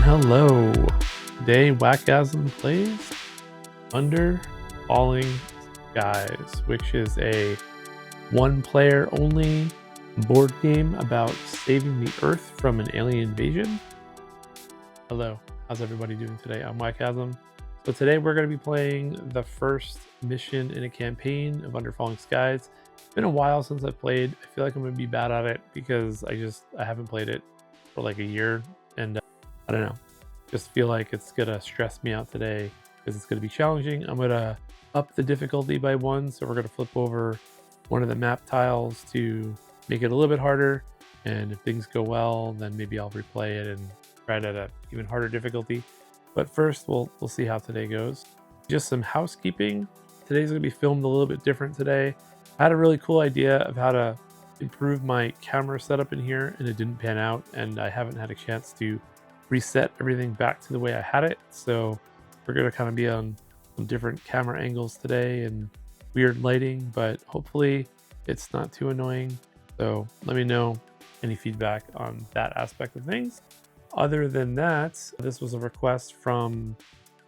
hello. Today, wakasm plays Under Falling Skies, which is a one-player only board game about saving the Earth from an alien invasion. Hello, how's everybody doing today? I'm wakasm. So today we're going to be playing the first mission in a campaign of Under Falling Skies. It's been a while since I played. I feel like I'm going to be bad at it because I haven't played it for like a year, and I don't know. Just feel like it's gonna stress me out today because it's gonna be challenging. I'm gonna up the difficulty by 1, so we're gonna flip over one of the map tiles to make it a little bit harder. And if things go well, then maybe I'll replay it and try it at an even harder difficulty. But first, we'll see how today goes. Just some housekeeping. Today's gonna be filmed a little bit different today. I had a really cool idea of how to improve my camera setup in here, and it didn't pan out, and I haven't had a chance to reset everything back to the way I had it. So we're going to kind of be on some different camera angles today and weird lighting, but hopefully it's not too annoying. So let me know any feedback on that aspect of things. Other than that, this was a request from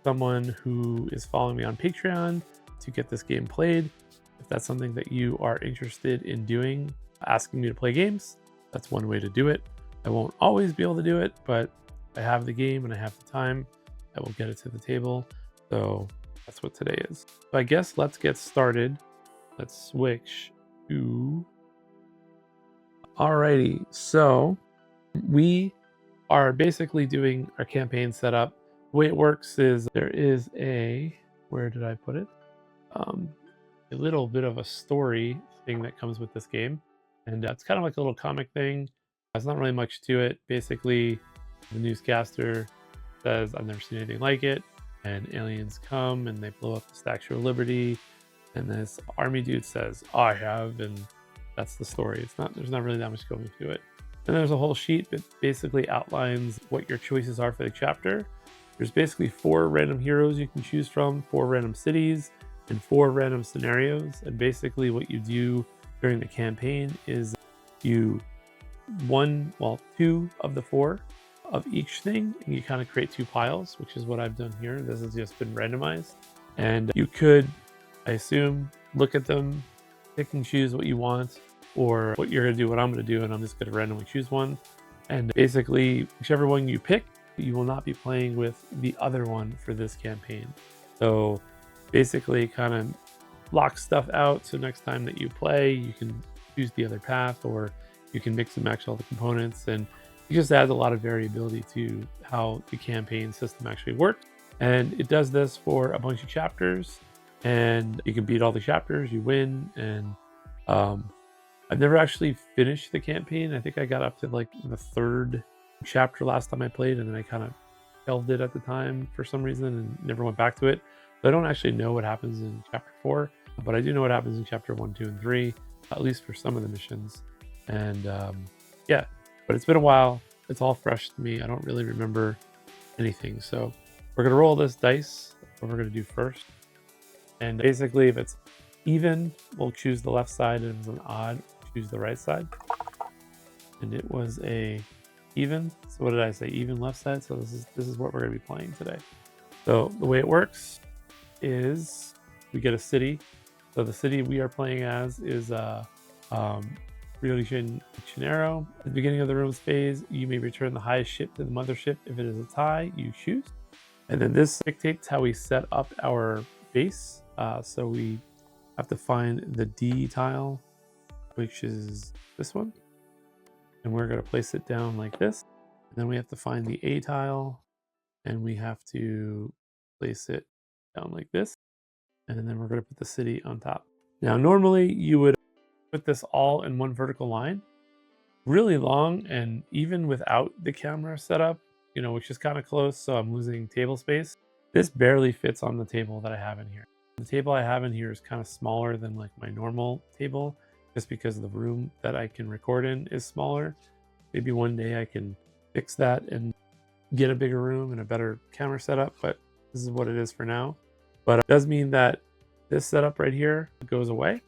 someone who is following me on Patreon to get this game played. If that's something that you are interested in doing, asking me to play games, that's one way to do it. I won't always be able to do it, but I have the game and I have the time. I will get it to the table. So that's what today is. So I guess let's get started. Let's switch to... Alrighty, so we are basically doing our campaign setup. The way it works is there is a... Where did I put it? A little bit of a story thing that comes with this game. And it's kind of like a little comic thing. There's not really much to it. Basically, the newscaster says, "I've never seen anything like it," and aliens come and they blow up the Statue of Liberty, and this army dude says, "I have," and that's the story. There's not really that much going to it. And there's a whole sheet that basically outlines what your choices are for the chapter. There's basically 4 random heroes you can choose from, 4 random cities, and 4 random scenarios. And basically what you do during the campaign is you 2 of the 4 of each thing, and you kind of create 2 piles, which is what I've done here. This has just been randomized, and you could, I assume, look at them, pick and choose what you want, or what you're gonna do, what I'm gonna do, and I'm just gonna randomly choose one. And basically, whichever one you pick, you will not be playing with the other one for this campaign. So basically kind of lock stuff out, so next time that you play, you can choose the other path, or you can mix and match all the components, and it just adds a lot of variability to how the campaign system actually works. And it does this for a bunch of chapters, and you can beat all the chapters, you win. And I've never actually finished the campaign. I think I got up to like the 3rd chapter last time I played, and then I kind of shelved it at the time for some reason and never went back to it. So I don't actually know what happens in chapter 4, but I do know what happens in chapter 1, 2, and 3, at least for some of the missions. And yeah, but it's been a while. It's all fresh to me. I don't really remember anything. So we're going to roll this dice, what we're going to do first. And basically, if it's even, we'll choose the left side, and if it's an odd, we'll choose the right side. And it was a even. So what did I say? Even left side. So this is what we're going to be playing today. So the way it works is we get a city. So the city we are playing as is Rio De Janeiro. At the beginning of the room's phase, you may return the highest ship to the mothership. If it is a tie, you choose. And then this dictates how we set up our base. So we have to find the D tile, which is this one. And we're going to place it down like this. And then we have to find the A tile, and we have to place it down like this. And then we're going to put the city on top. Now, normally you would put this all in one vertical line, really long, and even without the camera setup, which is kind of close, so I'm losing table space. This barely fits on the table that I have in here. The table I have in here is kind of smaller than like my normal table, just because the room that I can record in is smaller. Maybe one day I can fix that and get a bigger room and a better camera setup, but this is what it is for now. But it does mean that this setup right here goes away.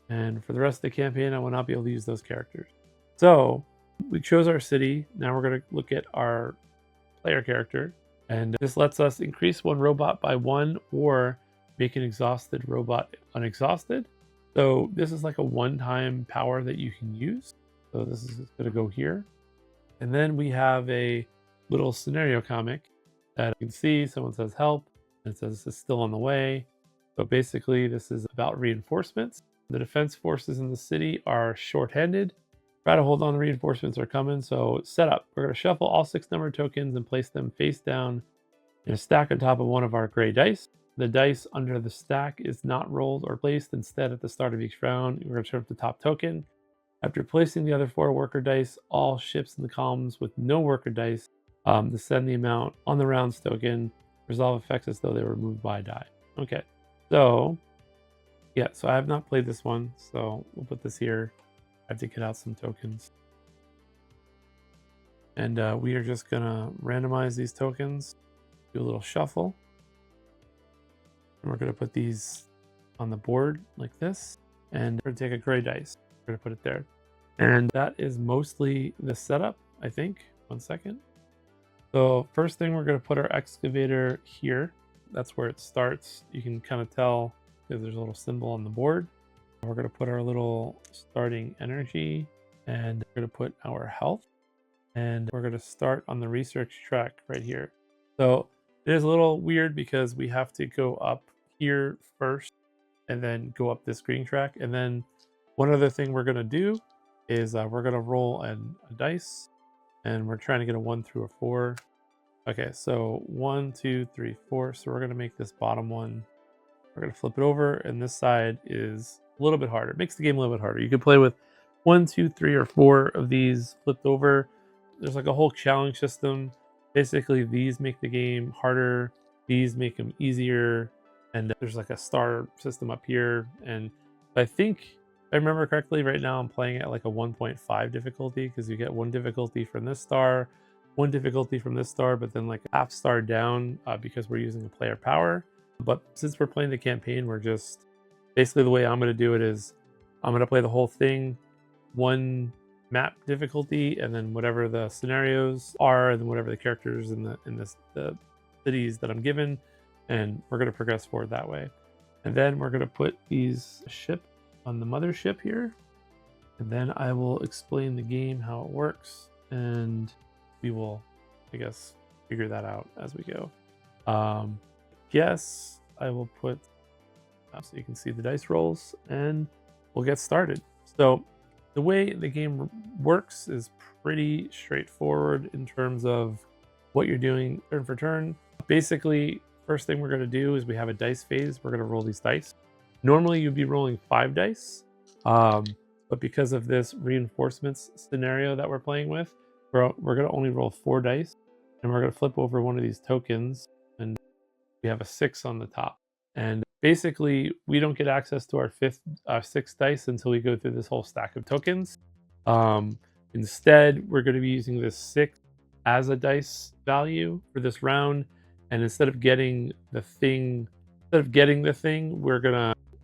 And for the rest of the campaign, I will not be able to use those characters. So we chose our city. Now we're going to look at our player character. And this lets us increase one robot by 1 or make an exhausted robot unexhausted. So this is like a one-time power that you can use. So this is going to go here. And then we have a little scenario comic that you can see. Someone says help, and it says it's still on the way. So basically this is about reinforcements. The defense forces in the city are short-handed. Try to hold on, reinforcements are coming. So set up. We're going to shuffle all 6 numbered tokens and place them face down in a stack on top of one of our gray dice. The dice under the stack is not rolled or placed. Instead, at the start of each round, we're going to turn up the top token. After placing the other 4 worker dice, all ships in the columns with no worker dice descend the amount on the round's token. Resolve effects as though they were moved by a die. Okay, so yeah, so I have not played this one, so we'll put this here. I have to get out some tokens. And we are just going to randomize these tokens, do a little shuffle. And we're going to put these on the board like this. And we're going to take a gray dice. We're going to put it there. And that is mostly the setup, I think. 1 second. So first thing, we're going to put our excavator here. That's where it starts. You can kind of tell because there's a little symbol on the board. We're going to put our little starting energy, and we're going to put our health, and we're going to start on the research track right here. So it is a little weird because we have to go up here first and then go up this green track. And then one other thing we're going to do is we're going to roll a dice, and we're trying to get a 1 through a 4. Okay, so 1, 2, 3, 4. So we're going to make this bottom one. We're going to flip it over, and this side is a little bit harder. It makes the game a little bit harder. You can play with 1, 2, 3, or 4 of these flipped over. There's like a whole challenge system. Basically, these make the game harder. These make them easier. And there's like a star system up here. And I think, if I remember correctly, right now I'm playing at like a 1.5 difficulty because you get 1 difficulty from this star, 1 difficulty from this star, but then like half star down because we're using a player power. But since we're playing the campaign, we're just basically, the way I'm going to do it is I'm going to play the whole thing 1 map difficulty, and then whatever the scenarios are, and then whatever the characters in the cities that I'm given, and we're going to progress forward that way. And then we're going to put these ships on the mothership here, and then I will explain the game, how it works, and we will, I guess, figure that out as we go. Yes, I will put so you can see the dice rolls, and we'll get started. So the way the game works is pretty straightforward in terms of what you're doing turn for turn. Basically, first thing we're going to do is we have a dice phase. We're going to roll these dice. Normally you'd be rolling 5 dice, but because of this reinforcements scenario that we're playing with, we're going to only roll 4 dice, and we're going to flip over one of these tokens, and we have a 6 on the top. And basically, we don't get access to our 6th dice until we go through this whole stack of tokens. Instead, we're going to be using this 6 as a dice value for this round. And instead of getting the thing,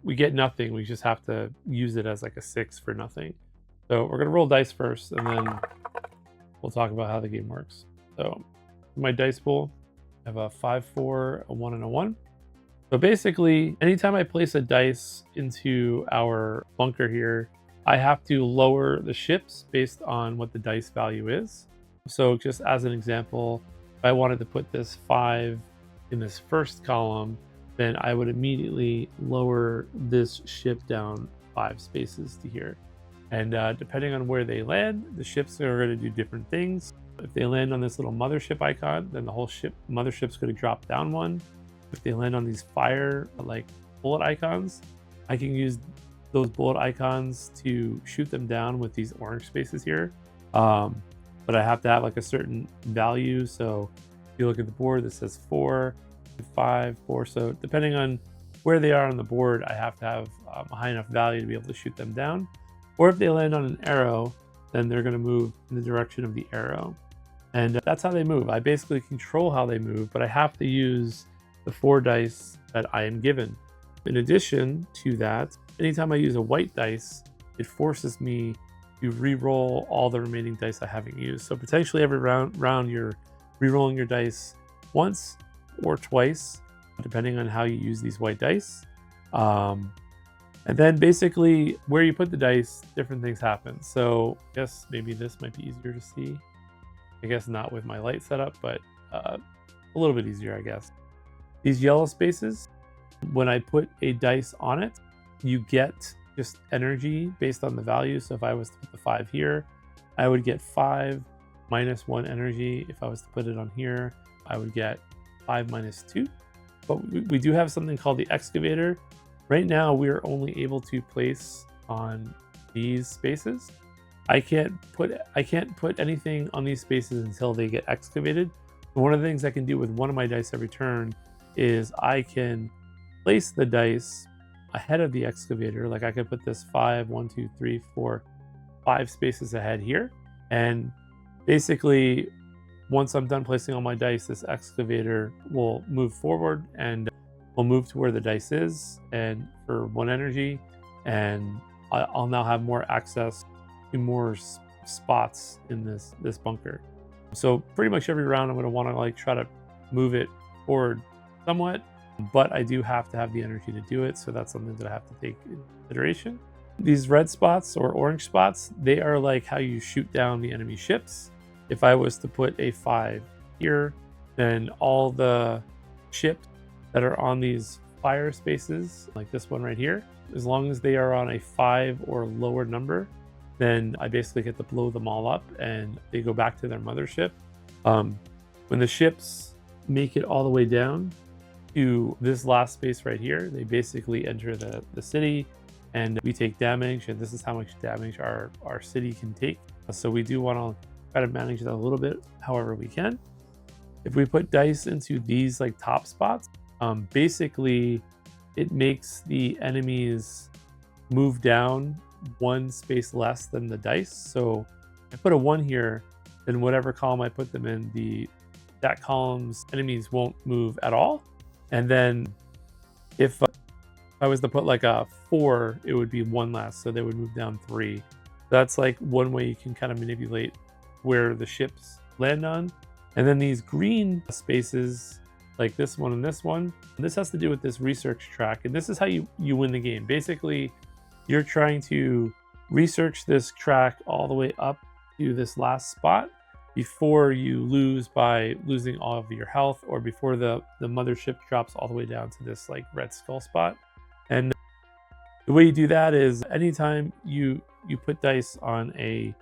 we get nothing. We just have to use it as like a 6 for nothing. So we're going to roll dice first, and then we'll talk about how the game works. So my dice pool, I have a 5, 4, a 1, and a 1. So basically, anytime I place a dice into our bunker here, I have to lower the ships based on what the dice value is. So just as an example, if I wanted to put this 5 in this first column, then I would immediately lower this ship down 5 spaces to here. And depending on where they land, the ships are going to do different things. If they land on this little mothership icon, then the whole mothership's going to drop down 1. If they land on these fire like bullet icons, I can use those bullet icons to shoot them down with these orange spaces here. But I have to have like a certain value. So if you look at the board, this says 4, 5, 4. So depending on where they are on the board, I have to have a high enough value to be able to shoot them down. Or if they land on an arrow, then they're going to move in the direction of the arrow. And that's how they move. I basically control how they move, but I have to use the 4 dice that I am given. In addition to that, anytime I use a white dice, it forces me to re-roll all the remaining dice I haven't used. So potentially every round you're re-rolling your dice once or twice, depending on how you use these white dice. And then basically where you put the dice, different things happen. So I guess maybe this might be easier to see. I guess not with my light setup, but a little bit easier, I guess. These yellow spaces, when I put a dice on it, you get just energy based on the value. So if I was to put the 5 here, I would get 5 minus 1 energy. If I was to put it on here, I would get 5 minus 2. But we do have something called the excavator. Right now, we are only able to place on these spaces. I can't put anything on these spaces until they get excavated. But one of the things I can do with one of my dice every turn is I can place the dice ahead of the excavator. Like I could put this 5, 1, 2, 3, 4, 5 spaces ahead here. And basically, once I'm done placing all my dice, this excavator will move forward and will move to where the dice is and for 1 energy. And I'll now have more access to more spots in this bunker. So pretty much every round I'm going to want to like try to move it forward somewhat, but I do have to have the energy to do it. So that's something that I have to take into consideration. These red spots or orange spots, they are like how you shoot down the enemy ships. If I was to put a 5 here, then all the ships that are on these fire spaces, like this one right here, as long as they are on a 5 or lower number, then I basically get to blow them all up and they go back to their mothership. When the ships make it all the way down to this last space right here, they basically enter the city and we take damage, and this is how much damage our city can take. So we do want to try to manage that a little bit however we can. If we put dice into these like top spots, basically it makes the enemies move down 1 space less than the dice. So if I put a 1 here, then whatever column I put them in, that column's enemies won't move at all. And then if I was to put like a 4, it would be 1 less, so they would move down 3. That's like one way you can kind of manipulate where the ships land on. And then these green spaces, like this one and this one, this has to do with this research track, and this is how you win the game. Basically, you're trying to research this track all the way up to this last spot before you lose by losing all of your health, or before the mothership drops all the way down to this like red skull spot. And the way you do that is anytime you put dice on a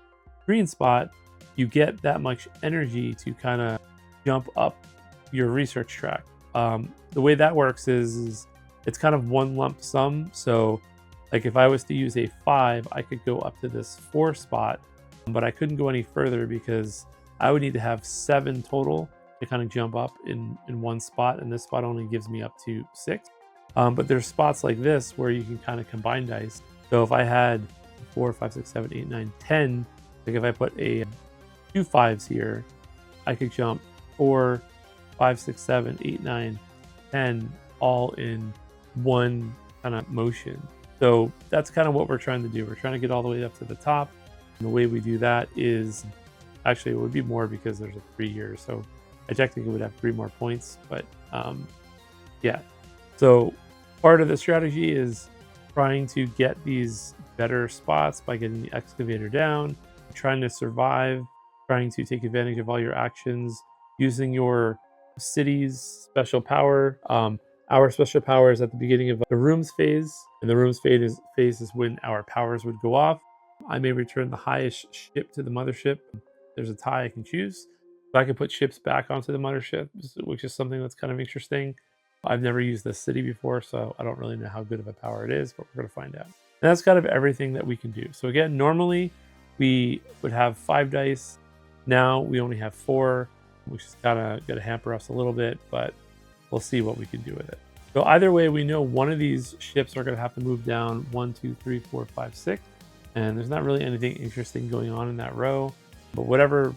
green spot, you get that much energy to kind of jump up your research track. The way that works is it's kind of one lump sum. So like if I was to use a 5, I could go up to this 4 spot, but I couldn't go any further because I would need to have 7 total to kind of jump up in one spot, and this spot only gives me up to 6. But there's spots like this where you can kind of combine dice. So if I had 4, 5, 6, 7, 8, 9, 10, like if I put a 2 5s here, I could jump 4, 5, 6, 7, 8, 9, 10 all in one kind of motion. So that's kind of what we're trying to do. We're trying to get all the way up to the top. And the way we do that is, actually it would be more because there's a 3 here. So I technically would have 3 more points, but yeah. So part of the strategy is trying to get these better spots by getting the excavator down, trying to survive, trying to take advantage of all your actions, using your city's special power. Our special power is at the beginning of the rooms phase, and the rooms phase is when our powers would go off. I may return the highest ship to the mothership. There's a tie I can choose. So I can put ships back onto the mothership, which is something that's kind of interesting. I've never used this city before, so I don't really know how good of a power it is, but we're going to find out. And that's kind of everything that we can do. So again, normally we would have 5 dice. Now we only have 4, which is kind of going to hamper us a little bit, but we'll see what we can do with it. So either way, we know one of these ships are going to have to move down 1, 2, 3, 4, 5, 6. And there's not really anything interesting going on in that row. But whatever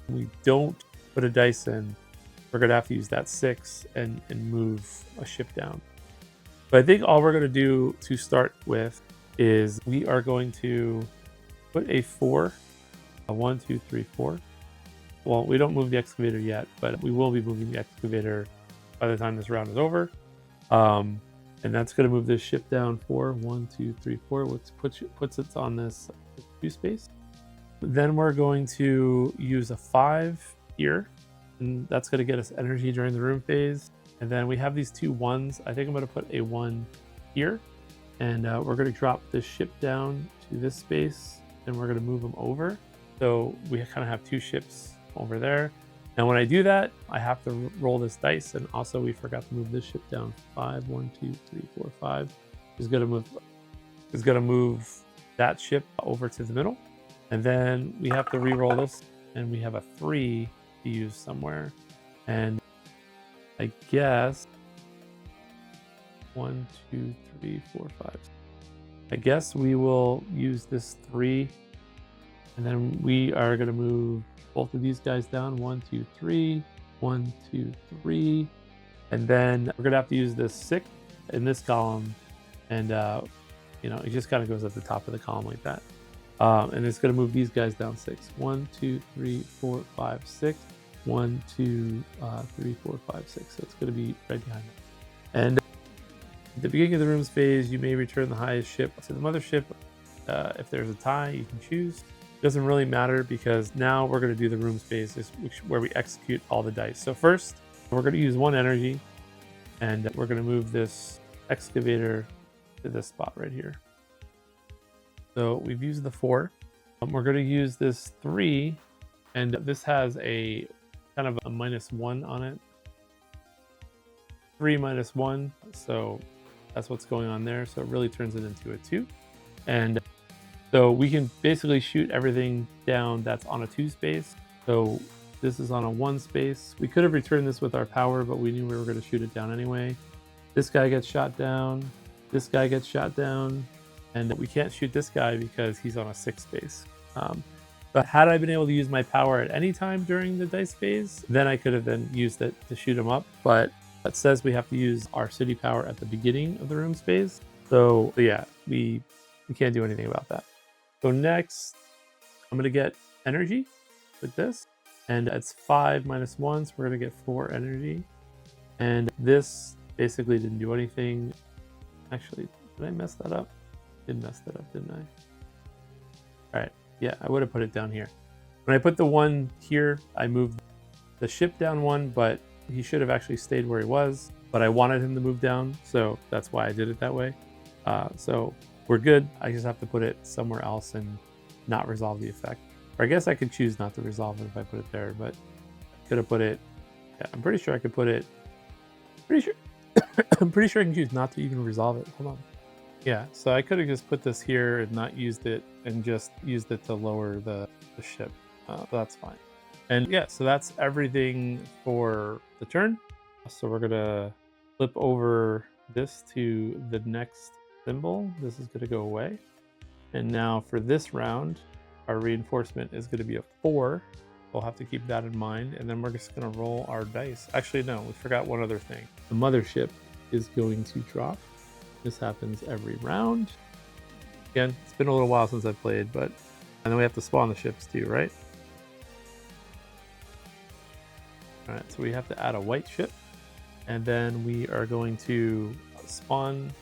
we don't put a dice in, we're going to have to use that 6 and move a ship down. But I think all we're going to do to start with is we are going to put a 4, a 1, 2, 3, 4. well, we don't move the excavator yet, but we will be moving the excavator by the time this round is over. And that's going to move this ship down 4, 1, 2, 3, 4, which puts it on this 2 space. Then we're going to use a 5 here, and that's going to get us energy during the room phase. And then we have these 2 1s. I think I'm going to put a 1 here, and we're going to drop this ship down to this space, and we're going to move them over. So we kind of have 2 ships over there. And when I do that, I have to roll this dice, and also we forgot to move this ship down 5, 1, 2, 3, 4, 5. Is going to move that ship over to the middle. And then we have to re-roll this, and we have a 3 to use somewhere. And I guess 1, 2, 3, 4, 5. I guess we will use this 3, and then we are going to move both of these guys down. 1, 2, 3, 1, 2, 3, and then we're going to have to use this 6 in this column, and you know, it just kind of goes at the top of the column like that. And it's going to move these guys down 6. 1, 2, 3, 4, 5, 6. 1, 2, 3, 4, 5, 6. So it's going to be right behind it. And at the beginning of the rooms phase, you may return the highest ship to the mothership. If there's a tie, you can choose. It doesn't really matter because now we're going to do the rooms phase, where we execute all the dice. So first, we're going to use 1 energy, and we're going to move this excavator to this spot right here. So we've used the 4. We're going to use this 3, and this has a kind of a -1 on it. 3 minus 1, so that's what's going on there. So it really turns it into a 2. And so we can basically shoot everything down that's on a 2 space. So this is on a 1 space. We could have returned this with our power, but we knew we were going to shoot it down anyway. This guy gets shot down. This guy gets shot down. And we can't shoot this guy because he's on a 6 space. But had I been able to use my power at any time during the dice phase, then I could have then used it to shoot him up. But it says we have to use our city power at the beginning of the room's phase. So yeah, we can't do anything about that. So next, I'm going to get energy with this. And it's 5 minus 1, so we're going to get 4 energy. And this basically didn't do anything. Actually, did I mess that up? Did mess that up, didn't I? All right, yeah, I would have put it down here. When I put the 1 here, I moved the ship down 1, but he should have actually stayed where he was, but I wanted him to move down, so that's why I did it that way. So we're good. I just have to put it somewhere else and not resolve the effect. Or I guess I could choose not to resolve it if I put it there, but I could have put it, yeah, I'm pretty sure I could put it, I'm pretty sure I can choose not to even resolve it. Hold on. Yeah, so I could have just put this here and not used it and just used it to lower the ship. That's fine. And yeah, so that's everything for the turn. So we're going to flip over this to the next symbol. This is going to go away. And now for this round, our reinforcement is going to be a 4. We'll have to keep that in mind. And then we're just going to roll our dice. Actually, no, we forgot one other thing. The mothership is going to drop. This happens every round. Again, it's been a little while since I've played, but and then we have to spawn the ships too, right? All right, so we have to add a white ship, and then we are going to spawn.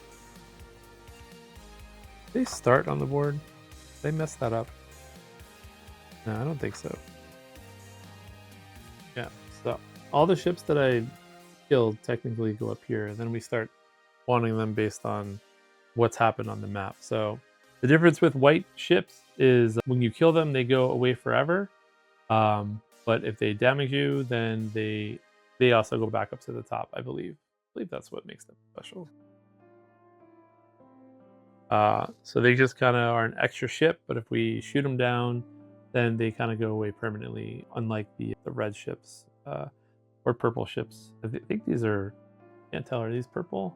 Did they start on the board? Did they mess that up? No, I don't think so. Yeah, so all the ships that I killed technically go up here, and then we start spawning them based on what's happened on the map. So the difference with white ships is when you kill them, they go away forever. But if they damage you, then they also go back up to the top, I believe. I believe that's what makes them special. So they just kind of are an extra ship, but if we shoot them down, then they kind of go away permanently, unlike the red ships or purple ships. I think these are, can't tell, are these purple?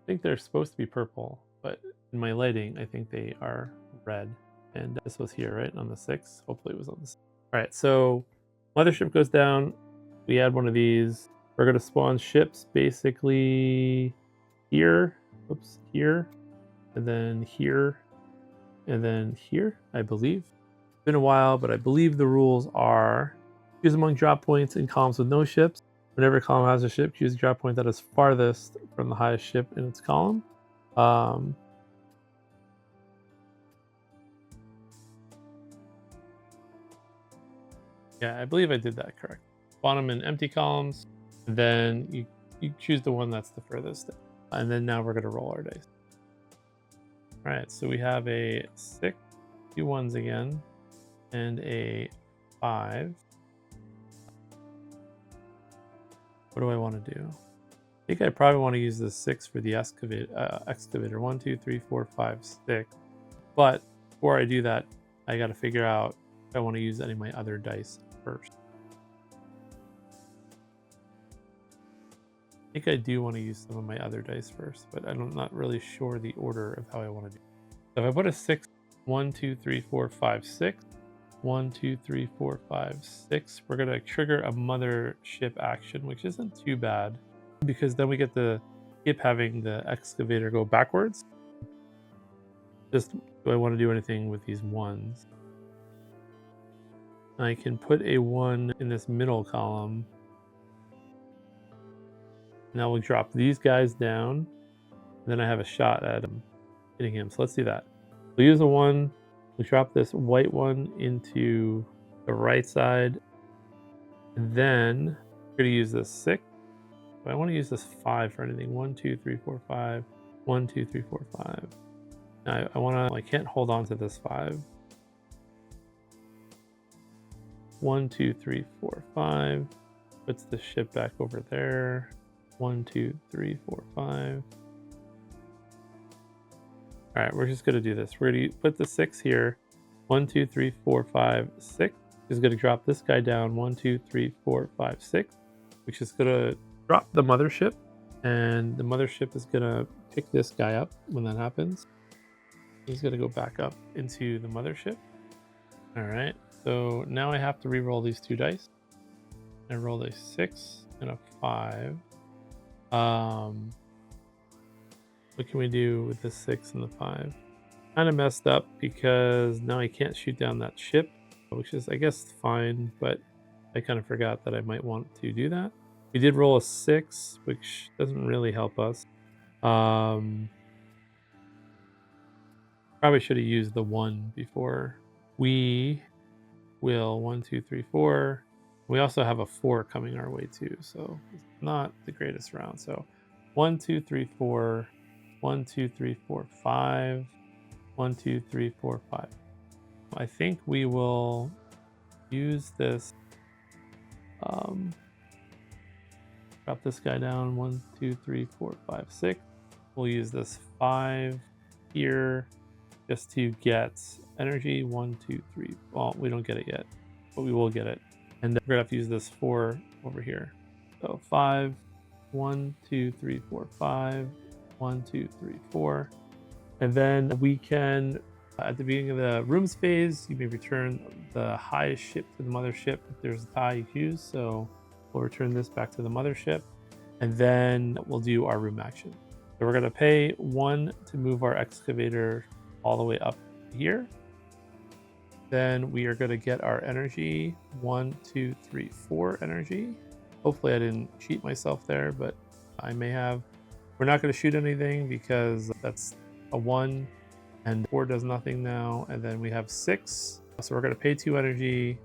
I think they're supposed to be purple, but in my lighting, I think they are red. And this was here, right, on the 6. Hopefully it was on the 6. All right, so mothership goes down. We add one of these. We're going to spawn ships basically here, oops, here, and then here, and then here, I believe. It's been a while, but I believe the rules are Choose among drop points in columns with no ships. Whenever a column has a ship, choose a drop point that is farthest from the highest ship in its column. Yeah, I believe I did that correct. Spawn them in empty columns, and then you choose the one that's the furthest. And then now we're going to roll our dice. All right, so we have a 6, 2 ones again, and a 5. What do I want to do? I think I probably want to use the 6 for the excavator. 1, 2, 3, 4, 5, 6. But before I do that, I got to figure out if I want to use any of my other dice first. I think I do want to use some of my other dice first, but I'm not really sure the order of how I want to do it. So if I put a 6, 1, 2, 3, 4, 5, 6, 1, 2, 3, 4, 5, 6, we're going to trigger a mothership action, which isn't too bad because then we get to skip having the excavator go backwards. Just do I want to do anything with these ones? I can put a 1 in this middle column. Now we'll drop these guys down. Then I have a shot at hitting him. So let's do that. We'll use a 1. We'll drop this white one into the right side. And then we're going to use this 6. But I want to use this 5 for anything. 1, 2, 3, 4, 5. 1, 2, 3, 4, 5. Now I can't hold on to this 5. 1, 2, 3, 4, 5. Puts the ship back over there. 1, 2, 3, 4, 5. All right, we're just going to do this. We're going to put the 6 here. 1, 2, 3, 4, 5, 6. Is going to drop this guy down. 1, 2, 3, 4, 5, 6. Which is going to drop the mothership. And the mothership is going to pick this guy up when that happens. He's going to go back up into the mothership. All right, so now I have to re-roll these 2 dice. I rolled a 6 and a 5. What can we do with the 6 and the 5? Kind of messed up because now I can't shoot down that ship, which is, I guess, fine, but I kind of forgot that I might want to do that. We did roll a 6, which doesn't really help us. Probably should have used the 1 before. We will 1, 2, 3, 4. We also have a 4 coming our way too, so it's not the greatest round. So 1, 2, 3, 4. 1, 2, 3, 4, 5. 1, 2, 3, 4, 5. I think we will use this. Drop this guy down. 1, 2, 3, 4, 5, 6. We'll use this 5 here just to get energy. 1, 2, 3. Well, we don't get it yet, but we will get it. And we're gonna have to use this 4 over here. So 5, 1, 2, 3, 4, 5. 1, 2, 3, 4. And then we can, at the beginning of the rooms phase, you may return the highest ship to the mothership if there's a tie you choose. So we'll return this back to the mothership. And then we'll do our room action. So we're going to pay 1 to move our excavator all the way up here. Then we are going to get our energy. 1, 2, 3, 4 energy. Hopefully I didn't cheat myself there, but I may have. We're not going to shoot anything because that's a 1 and 4 does nothing now. And then we have 6. So we're going to pay 2 energy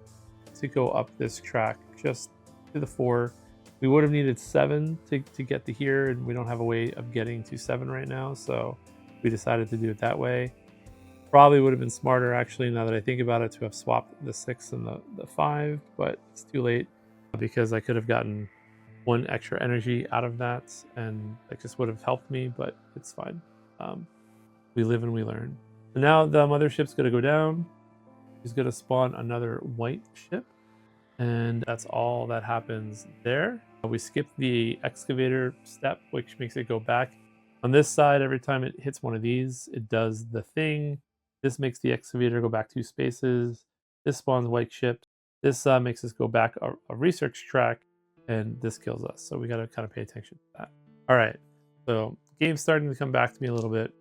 to go up this track just to the 4. We would have needed 7 to get to here, and we don't have a way of getting to 7 right now. So we decided to do it that way. Probably would have been smarter, actually, now that I think about it, to have swapped the 6 and the 5, but it's too late because I could have gotten 1 extra energy out of that, and that just would have helped me, but it's fine. We live and we learn. So now the mothership's going to go down. He's going to spawn another white ship, and that's all that happens there. We skip the excavator step, which makes it go back. On this side, every time it hits one of these, it does the thing. This makes the excavator go back 2 spaces. This spawns white ships. This makes us go back a research track, and this kills us. So we got to kind of pay attention to that. All right, so game's starting to come back to me a little bit.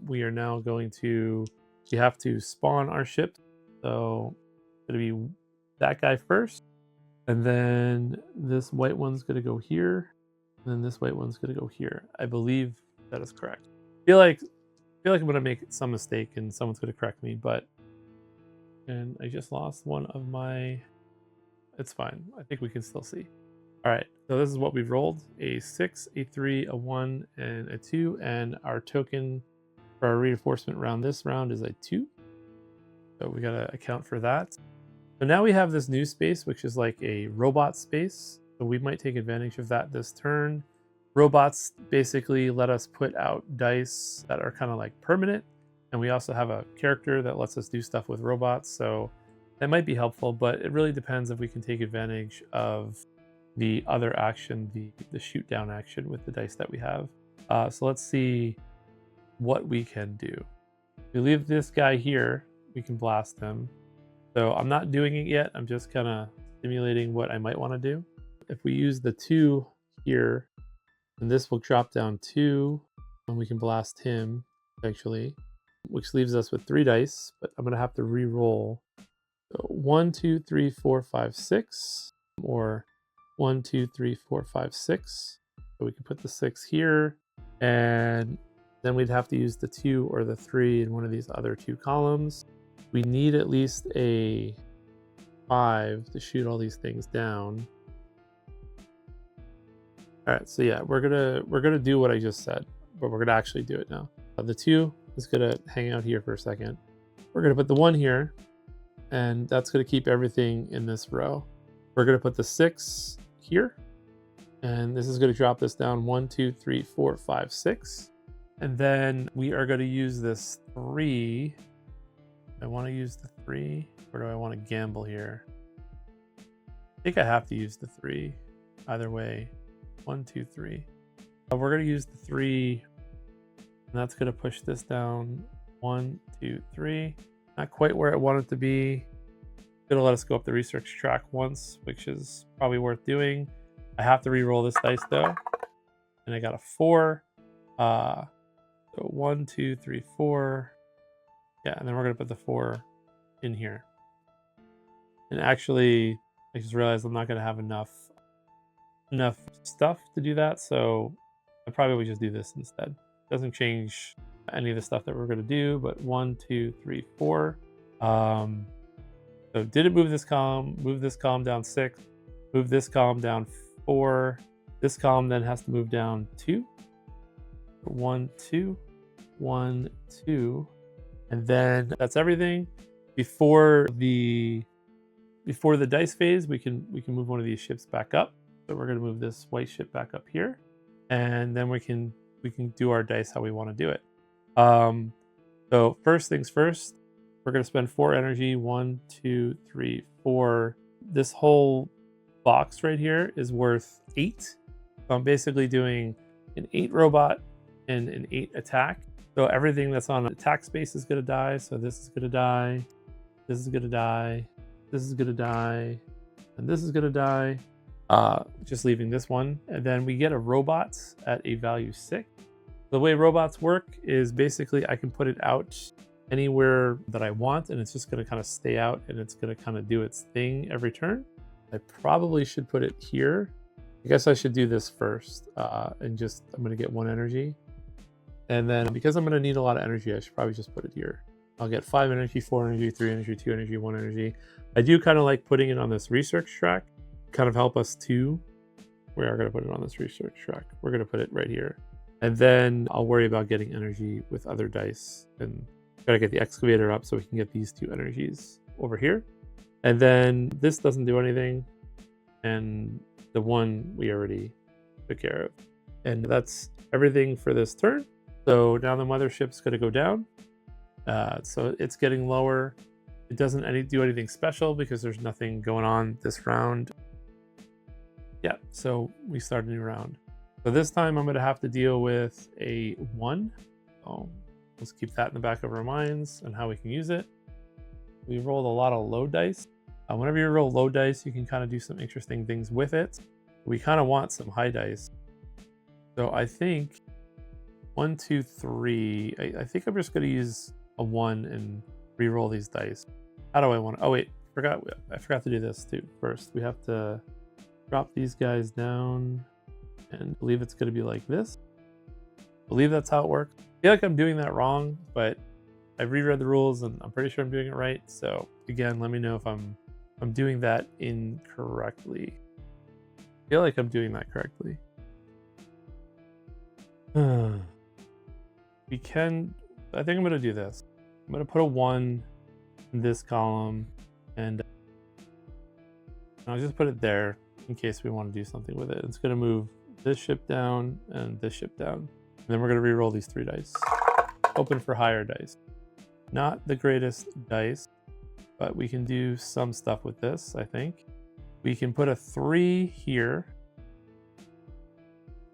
We are now going to, we have to spawn our ship. So it's going to be that guy first. And then this white one's going to go here. And then this white one's going to go here. I believe that is correct. I feel like I'm going to make some mistake and someone's going to correct me, and I just lost one of my, it's fine. I think we can still see. All right, so this is what we've rolled: a 6, a 3, a 1, and a 2. And our token for our reinforcement round this round is a 2. So we got to account for that. So now we have this new space, which is like a robot space. So we might take advantage of that this turn. Robots basically let us put out dice that are kind of like permanent. And we also have a character that lets us do stuff with robots. So that might be helpful, but it really depends if we can take advantage of the other action, the shoot down action with the dice that we have. So let's see what we can do. If we leave this guy here, we can blast him. So I'm not doing it yet. I'm just kind of simulating what I might want to do. If we use the 2 here, then this will drop down 2, and we can blast him eventually, which leaves us with 3 dice, but I'm going to have to re-roll. So 1, 2, 3, 4, 5, 6, or 1, 2, 3, 4, 5, 6. So we can put the 6 here, and then we'd have to use the 2 or the 3 in one of these other 2 columns. We need at least a 5 to shoot all these things down. All right, so yeah, we're gonna do what I just said, but we're gonna actually do it now. The 2 is gonna hang out here for a second. We're gonna put the 1 here, and that's gonna keep everything in this row. We're gonna put the 6 here, and this is gonna drop this down 1, 2, 3, 4, 5, 6. And then we are gonna use this 3. I want to use the 3, or do I want to gamble here? I think I have to use the 3. Either way, 1, 2, 3. We're going to use the 3, and that's going to push this down 1, 2, 3. Not quite where I want it to be. Going to let us go up the research track once, which is probably worth doing. I have to re-roll this dice though, and I got a 4. So 1, 2, 3, 4. Yeah, and then we're going to put the 4 in here. And actually, I just realized I'm not going to have enough stuff to do that, so I probably would just do this instead. Doesn't change any of the stuff that we're going to do, but 1, 2, 3, 4. So did it move this column? Move this column down 6. Move this column down 4. This column then has to move down 2. 1, 2, 1, 2. And then that's everything. Before the dice phase, we can move one of these ships back up. So we're going to move this white ship back up here, and then we can do our dice how we want to do it. So first things first, we're going to spend 4 energy. 1, 2, 3, 4. This whole box right here is worth 8. So I'm basically doing an 8 robot and an 8 attack. So everything that's on attack space is going to die. So this is going to die. This is going to die. This is going to die. And this is going to die. Just leaving this one. And then we get a robot at a value 6. The way robots work is basically I can put it out anywhere that I want, and it's just going to kind of stay out, and it's going to kind of do its thing every turn. I probably should put it here. I guess I should do this first, and I'm going to get 1 energy. And then because I'm going to need a lot of energy, I should probably just put it here. I'll get 5 energy, 4 energy, 3 energy, 2 energy, 1 energy. I do kind of like putting it on this research track, kind of help us too. We are going to put it on this research track. We're going to put it right here. And then I'll worry about getting energy with other dice, and got to get the excavator up so we can get these 2 energies over here. And then this doesn't do anything, and the 1 we already took care of. And that's everything for this turn. So now the mothership's going to go down. So it's getting lower. It doesn't do anything special because there's nothing going on this round. Yeah, so we start a new round. So this time I'm going to have to deal with a 1. So let's keep that in the back of our minds and how we can use it. We rolled a lot of low dice. Whenever you roll low dice, you can kind of do some interesting things with it. We kind of want some high dice. So I think 1, 2, 3. I think I'm just going to use a 1 and re-roll these dice. How do I want to? Oh wait, I forgot to do this too. First, we have to drop these guys down, and I believe it's going to be like this. I believe that's how it works. I feel like I'm doing that wrong, but I've reread the rules and I'm pretty sure I'm doing it right. So again, let me know if I'm doing that incorrectly. I feel like I'm doing that correctly. We can, I think I'm going to do this. I'm going to put a 1 in this column, and I'll just put it there in case we want to do something with it. It's going to move this ship down and this ship down. And then we're going to re-roll these 3 dice. Open for higher dice. Not the greatest dice, but we can do some stuff with this, I think. We can put a 3 here,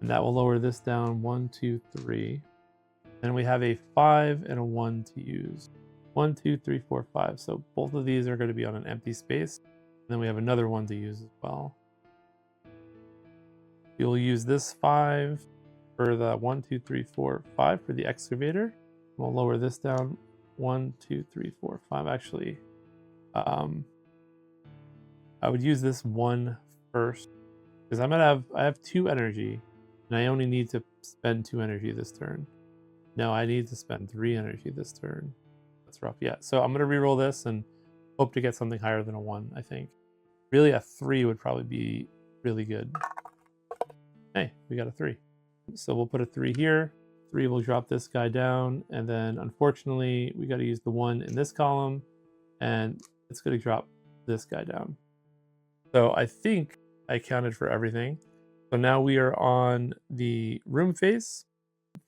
and that will lower this down 1, 2, 3. Then we have a 5 and a 1 to use. 1, 2, 3, 4, 5. So both of these are going to be on an empty space. And then we have another 1 to use as well. You'll use this 5 for the 1, 2, 3, 4, 5 for the excavator. We'll lower this down 1, 2, 3, 4, 5. Actually, I would use this 1 first because I have 2 energy, and I only need to spend 2 energy this turn. No, I need to spend 3 energy this turn. That's rough. Yeah, so I'm going to reroll this and hope to get something higher than a 1, I think. Really, a 3 would probably be really good. Hey, we got a 3. So we'll put a 3 here. 3 will drop this guy down. And then, unfortunately, we got to use the 1 in this column. And it's going to drop this guy down. So I think I counted for everything. So now we are on the room face.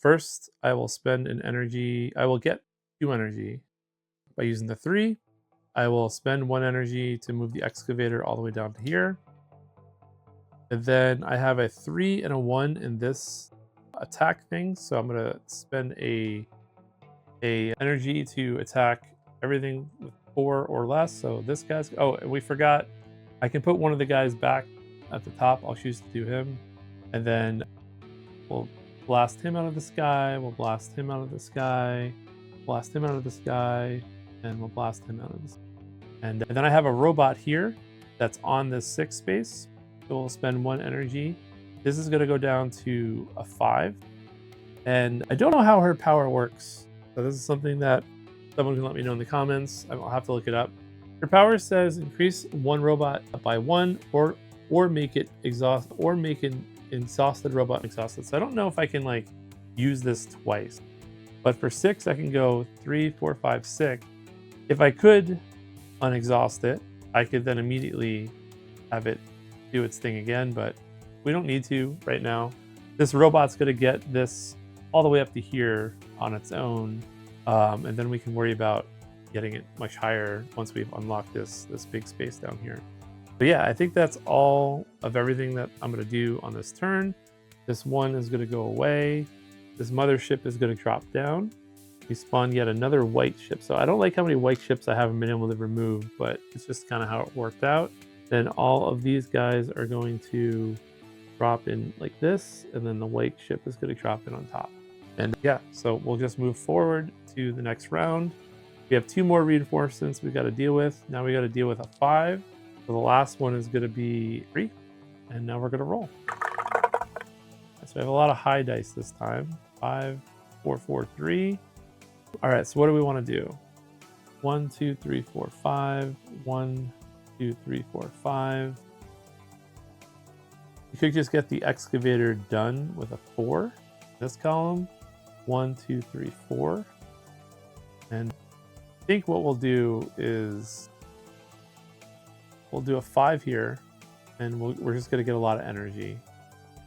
First, I will spend an energy. I will get 2 energy by using the 3. I will spend 1 energy to move the excavator all the way down to here. And then I have a 3 and a 1 in this attack thing. So I'm going to spend a energy to attack everything with 4 or less. So this guy's, oh, and we forgot, I can put one of the guys back at the top. I'll choose to do him. And then we'll blast him out of the sky. We'll blast him out of the sky. Blast him out of the sky. And we'll blast him out of the sky. And then I have a robot here that's on this 6 space. So we'll spend 1 energy. This is going to go down to a 5. And I don't know how her power works. So this is something that someone can let me know in the comments. I'll have to look it up. Her power says increase 1 robot by 1 or make it exhaust or make an exhausted robot exhausted. So I don't know if I can like use this twice. But for 6, I can go 3, 4, 5, 6. If I could unexhaust it, I could then immediately have it do its thing again, but we don't need to right now. This robot's going to get this all the way up to here on its own, and then we can worry about getting it much higher once we've unlocked this big space down here. But yeah, I think that's all of everything that I'm going to do on this turn. This 1 is going to go away. This mothership is going to drop down. We spawn yet another white ship. So I don't like how many white ships I haven't been able to remove, but it's just kind of how it worked out. Then all of these guys are going to drop in like this, and then the white ship is going to drop in on top. And yeah, so we'll just move forward to the next round. We have 2 more reinforcements we got to deal with. Now we got to deal with a 5. So the last one is going to be 3, and now we're going to roll. So I have a lot of high dice this time. 5, 4, 4, 3. All right, so what do we want to do? 1, 2, 3, 4, 5. 1, 2, 3, 4, 5. You could just get the excavator done with a 4. This column. 1, 2, 3, 4. And I think what we'll do is we'll do a 5 here, and we're just going to get a lot of energy.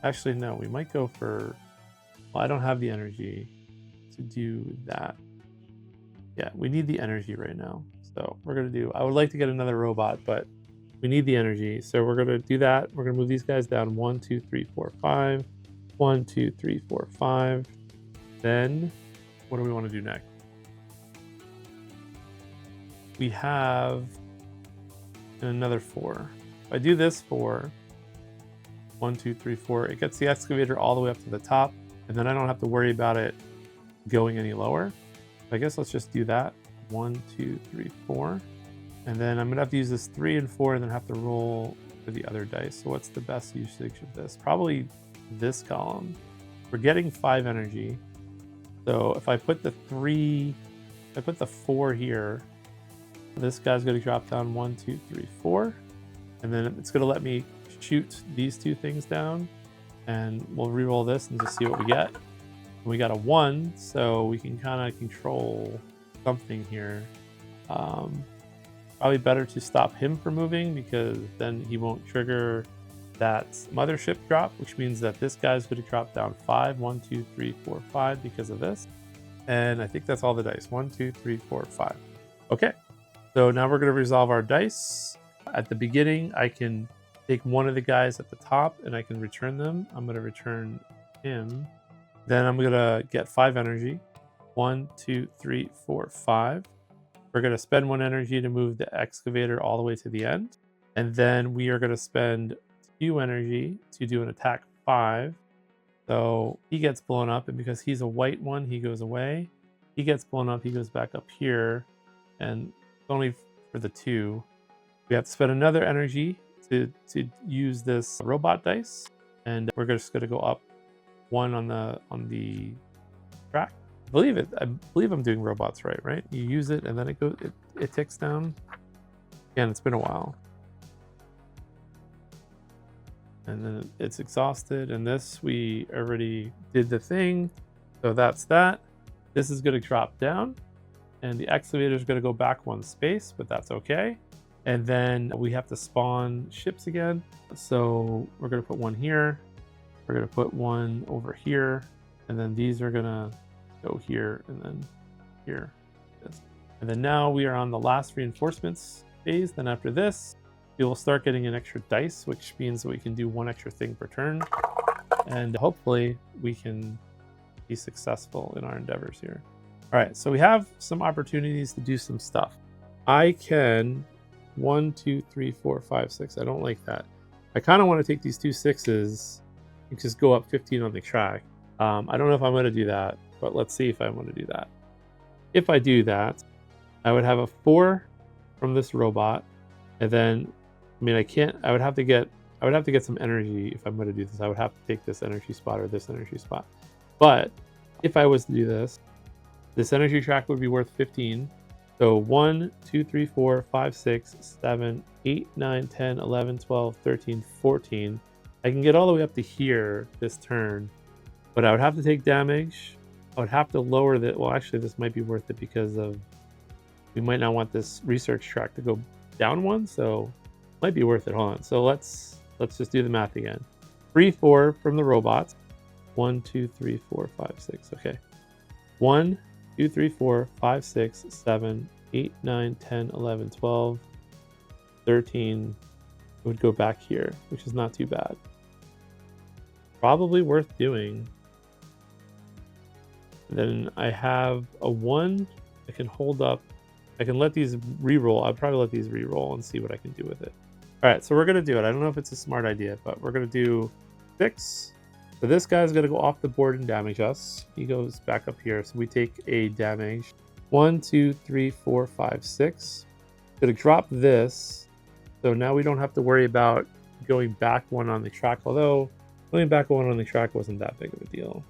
Actually, no, we might go for... Well, I don't have the energy to do that. Yeah, we need the energy right now. So we're going to do... I would like to get another robot, but we need the energy. So we're going to do that. We're going to move these guys down 1, 2, 3, 4, 5. 1, 2, 3, 4, 5. Then, what do we want to do next? We have another 4. If I do this 4, 1, 2, 3, 4, it gets the excavator all the way up to the top, and then I don't have to worry about it going any lower. I guess let's just do that. 1, 2, 3, 4. And then I'm gonna have to use this 3 and 4 and then have to roll for the other dice. So what's the best usage of this? Probably this column. We're getting 5 energy. So if I put the 4 here, this guy's gonna drop down 1, 2, 3, 4. And then it's gonna let me shoot these 2 things down. And we'll re-roll this and just see what we get. We got a 1, so we can kind of control something here. Probably better to stop him from moving because then he won't trigger that mothership drop, which means that this guy's going to drop down 5. 1, 2, 3, 4, 5 because of this. And I think that's all the dice. 1, 2, 3, 4, 5. Okay, so now we're going to resolve our dice. At the beginning, I can take one of the guys at the top and I can return them. I'm going to return him. Then I'm going to get 5 energy. 1, 2, 3, 4, 5. We're going to spend 1 energy to move the excavator all the way to the end. And then we are going to spend 2 energy to do an attack 5. So he gets blown up, and because he's a white one, he goes away. He gets blown up, he goes back up here. And only for the 2. We have to spend another energy to use this robot dice. And we're just going to go up 1 on the track. I believe I'm doing robots right? You use it and then it ticks down. Again, it's been a while. And then it's exhausted. And this, we already did the thing. So that's that. This is going to drop down. And the excavator is going to go back 1 space, but that's okay. And then we have to spawn ships again. So we're going to put 1 here. We're going to put 1 over here. And then these are going to go here and then here. And then now we are on the last reinforcements phase. Then after this, we will start getting an extra dice, which means that we can do 1 extra thing per turn. And hopefully we can be successful in our endeavors here. All right, so we have some opportunities to do some stuff. I can 1, 2, 3, 4, 5, 6. I don't like that. I kind of want to take these 2 6s and just go up 15 on the track. I don't know if I'm going to do that, but let's see if I want to do that. If I do that, I would have a 4 from this robot, and then, I mean, I would have to get some energy if I'm going to do this. I would have to take this energy spot or this energy spot. But if I was to do this, this energy track would be worth 15. So 1, 2, 3, 4, 5, 6, 7, 8, 9, 10, 11, 12, 13, 14. I can get all the way up to here this turn, but I would have to take damage. I would have to lower the, well, actually this might be worth it because of, we might not want this research track to go down 1, so it might be worth it. Hold on. So let's just do the math again. 3, 4 from the robots. 1, 2, 3, 4, 5, 6. Okay. 1, 2, 3, 4, 5, 6, 7, 8, 9, 10, 11, 12, 13. It would go back here, which is not too bad. Probably worth doing. Then I have a 1. I can hold up. I can let these re-roll. I'll probably let these re-roll and see what I can do with it. All right, so we're going to do it. I don't know if it's a smart idea, but we're going to do 6. So this guy's going to go off the board and damage us. He goes back up here. So we take a damage. 1, 2, 3, 4, 5, 6. Going to drop this. So now we don't have to worry about going back 1 on the track, although going back 1 on the track wasn't that big of a deal.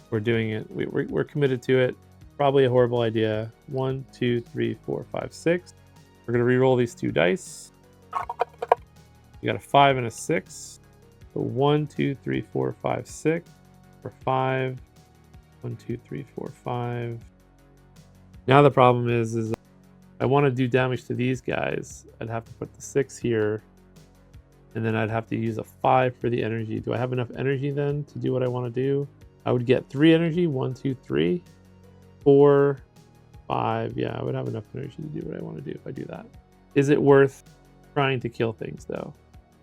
We're doing it. We're committed to it. Probably a horrible idea. 1, 2, 3, 4, 5, 6. We're going to re-roll these 2 dice. We got a 5 and a 6. So 1, 2, 3, 4, 5, 6. For 5. 1, 2, 3, 4, 5. Now the problem is I want to do damage to these guys. I'd have to put the 6 here. And then I'd have to use a 5 for the energy. Do I have enough energy then to do what I want to do? I would get 3 energy. 1, 2, 3. 4, 5. Yeah, I would have enough energy to do what I want to do if I do that. Is it worth trying to kill things though?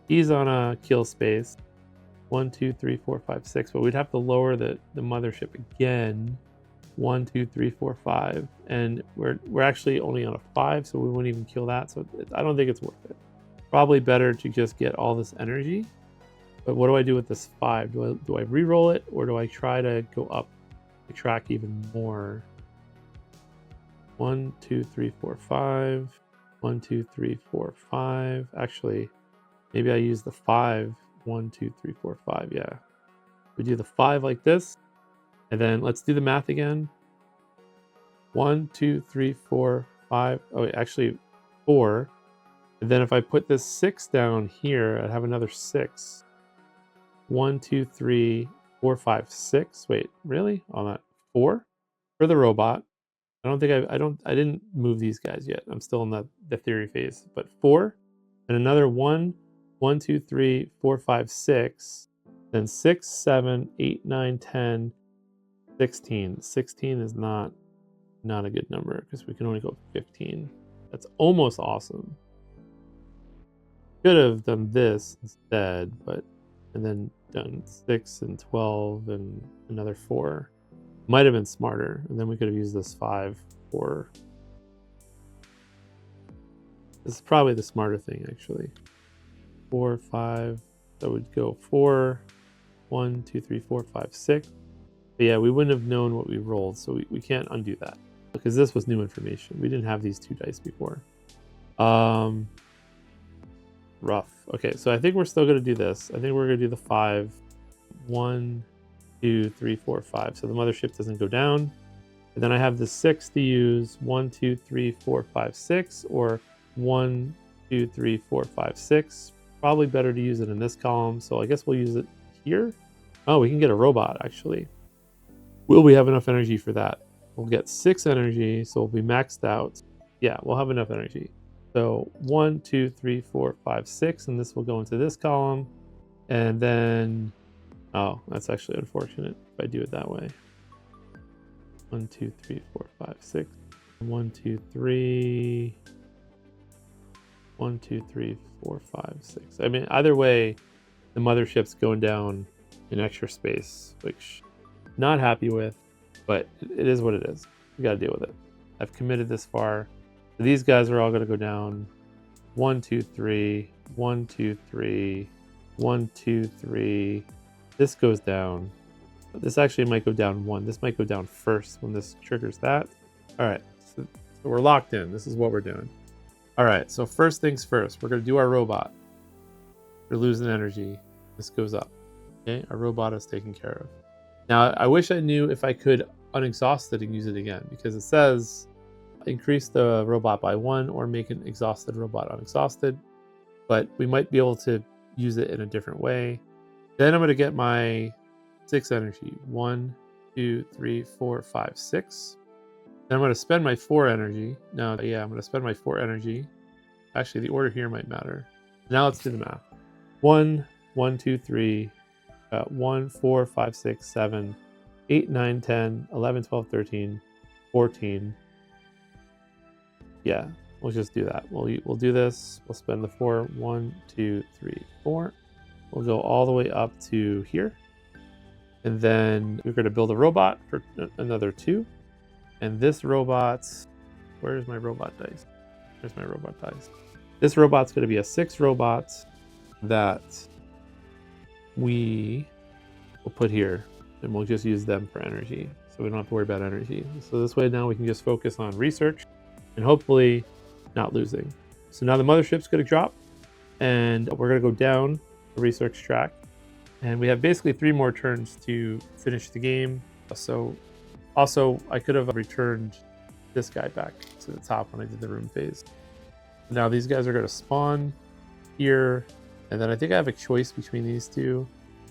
He's on a kill space. 1, 2, 3, 4, 5, 6. But we'd have to lower the mothership again. 1, 2, 3, 4, 5. And we're actually only on a 5, so we wouldn't even kill that. So I don't think it's worth it. Probably better to just get all this energy. But what do I do with this 5? Do I re-roll it, or do I try to go up the track even more? 1, 2, 3, 4, 5. 1, 2, 3, 4, 5. Actually, maybe I use the 5. 1, 2, 3, 4, 5. Yeah. We do the 5 like this. And then let's do the math again. 1, 2, 3, 4, 5. Oh, wait, actually 4. And then if I put this 6 down here, I'd have another 6. 1, 2, 3, 4, 5, 6. Wait, really? On that 4 for the robot. I don't think I didn't move these guys yet. I'm still in the theory phase. But 4 and another 1, 1, 2, 3, 4, 5, 6. Then 6, 7, 8, 9, 10, 16. 16 is not a good number because we can only go 15. That's almost awesome. Could have done this instead, and then done 6 and 12 and another 4. Might have been smarter, and then we could have used this 5 for. This is probably the smarter thing, actually. 4, 5. That would go 4, 1, 2, 3, 4, 5, 6. But yeah, we wouldn't have known what we rolled, so we can't undo that because this was new information. We didn't have these 2 dice before. Rough. Okay, so I think we're still going to do this. I think we're going to do the 5. 1, 2, 3, 4, 5. So the mothership doesn't go down. And then I have the 6 to use. 1, 2, 3, 4, 5, 6, or 1, 2, 3, 4, 5, 6. Probably better to use it in this column. So I guess we'll use it here. Oh, we can get a robot actually. Will we have enough energy for that? We'll get 6 energy, so we'll be maxed out. Yeah, we'll have enough energy. So 1, 2, 3, 4, 5, 6, and this will go into this column. And then, oh, that's actually unfortunate if I do it that way. 1, 2, 3, 4, 5, 6. 1, 2, 3. 1, 2, 3, 4, 5, 6. I mean, either way, the mothership's going down in extra space, which I'm not happy with, but it is what it is. We got to deal with it. I've committed this far. So these guys are all going to go down. 1, 2, 3. 1, 2, 3. 1, 2, 3. This goes down. This actually might go down 1. This might go down first when this triggers that. All right, so we're locked in. This is what we're doing. All right, so first things first, we're going to do our robot. We're losing energy. This goes up. Okay, our robot is taken care of. Now, I wish I knew if I could unexhaust it and use it again, because it says increase the robot by 1 or make an exhausted robot unexhausted, but we might be able to use it in a different way. Then I'm going to get my 6 energy. 1, 2, 3, 4, 5, 6. Then I'm going to spend my 4 energy. Now, yeah, I'm going to spend my 4 energy. Actually, the order here might matter. Now let's do the math. 1, 1, 2, 3, 1, 4, 5, 6, 7, 8, 9, 10, 11, 12, 13, 14. Yeah, we'll just do that. We'll do this. We'll spend the 4. 1, 2, 3, 4. We'll go all the way up to here. And then we're going to build a robot for another 2. And this robot, where's my robot dice? There's my robot dice. This robot's going to be a 6 robot that we will put here. And we'll just use them for energy. So we don't have to worry about energy. So this way now we can just focus on research and hopefully not losing. So now the mothership's going to drop. And we're going to go down the research track. And we have basically 3 more turns to finish the game. So also, I could have returned this guy back to the top when I did the room phase. Now these guys are going to spawn here. And then I think I have a choice between these 2.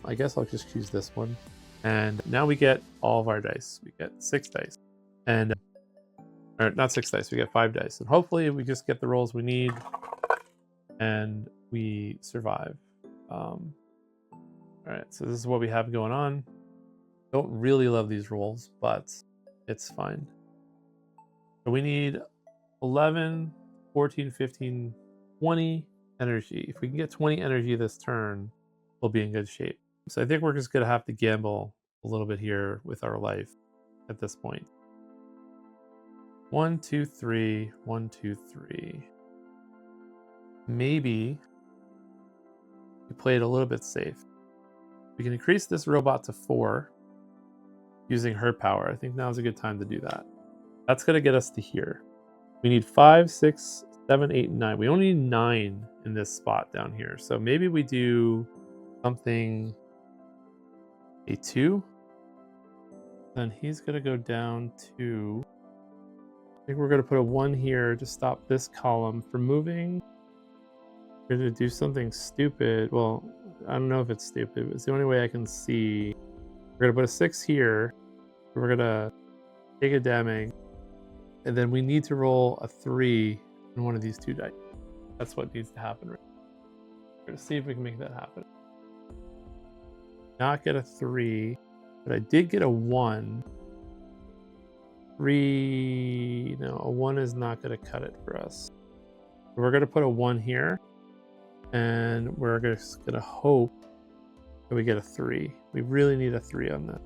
I guess I'll just choose this one. And now we get all of our dice. We get 6 dice. And, or not 6 dice, we get 5 dice. And hopefully we just get the rolls we need and we survive. All right, so this is what we have going on. Don't really love these rolls, but it's fine. So we need 11, 14, 15, 20 energy. If we can get 20 energy this turn, we'll be in good shape. So I think we're just going to have to gamble a little bit here with our life at this point. 1, 2, 3, 1, 2, 3. Maybe we play it a little bit safe. We can increase this robot to 4 using her power. I think now's a good time to do that. That's going to get us to here. We need 5, 6, 7, 8, and 9. We only need 9 in this spot down here. So maybe we do something a 2. Then he's going to go down to, I think we're going to put a 1 here to stop this column from moving. We're going to do something stupid. Well, I don't know if it's stupid, but it's the only way I can see. We're going to put a 6 here. We're going to take a damage. And then we need to roll a 3 in one of these 2 dice. That's what needs to happen. Right? We're going to see if we can make that happen. Not get a 3, but I did get a 1. 3, no, a 1 is not going to cut it for us. We're going to put a 1 here, and we're just going to hope that we get a 3. We really need a 3 on that.